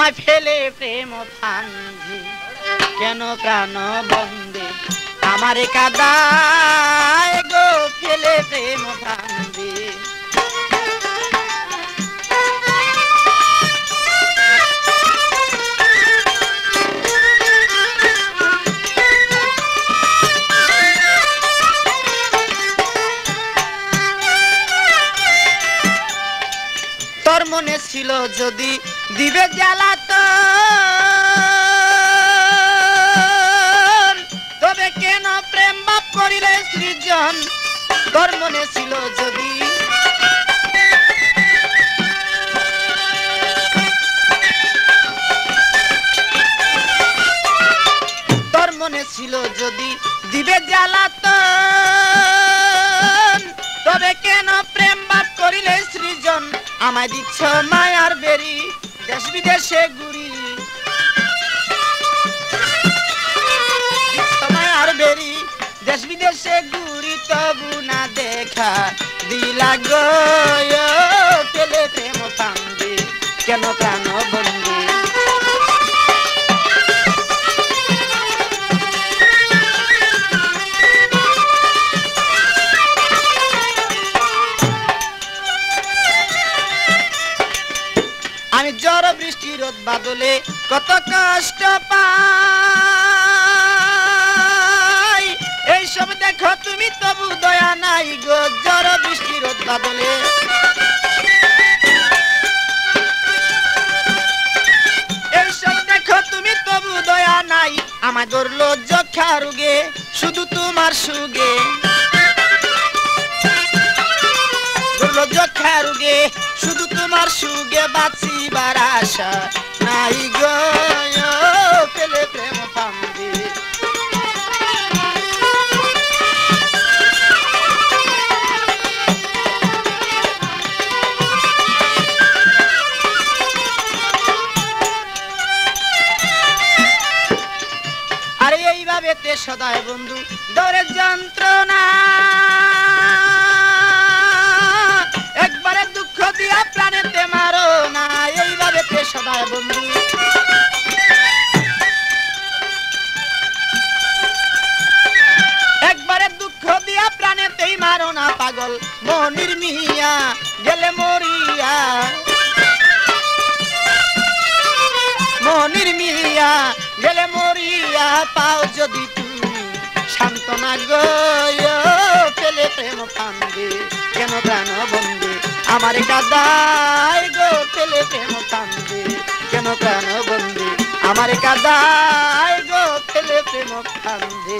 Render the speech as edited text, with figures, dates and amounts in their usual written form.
আমায় ফেলে প্রেম ফান্ধি কেন প্রাণ বন্দে আমারে কাদায় গো ফেলে প্রেম ফান্ধি তোর মনে ছিল যদি দিবে জ্বালাতন তবে কেন প্রেম বাপ করিলে সৃজন তোর মনে ছিল যদি তোর মনে ছিল যদি দিবে জ্বালাতন তবে কেন প্রেম বাপ করিলে সৃজন আমায় দিচ্ছ মায়ার বেরি দেশ বিদেশে ঘুরি দিচ্ছ মায়ার বেরি দেশ বিদেশে ঘুরি তবু না দেখা দিলা গো ফেলে প্রেম ফান্ধি কেন প্রাণ বন্দী আমি ঝড় বৃষ্টি রোদ বাদলে কত কষ্ট পাই এইসব দেখো তুমি তবু দয়া নাই গো ঝড় বৃষ্টি রোদ বাদলে এইসব দেখো তুমি তবু দয়া নাই আমার ধরলো যক্ষা রোগে শুধু তোমার সুগে ধরলো যক্ষা রোগে শুধু তোমার সুগে বাঁচিবার আশা নাই গো ফেলে প্রেম ফান্ধি আরে এইভাবে তে সদায় বন্ধু দরের যন্ত্রণা একবারে দুঃখ দিয়া প্রাণেতে মারো না এইভাবে তে সদায় বন্ধু একবারে দুঃখ দিয়া প্রাণেতেই মারো না পাগল মনির মিয়া গেলে মরিয়া মনির মিয়া গেলে মরিয়া পাও যদি তুমি সান্ত্বনা গো ফেলে প্রেম ফান্ধি কেন প্রাণ বন্দী আমার কাদায় গো ফেলে প্রেম ফান্ধি কেন প্রাণ বন্দী আমার কাদায় গো ফেলে প্রেম ফান্ধি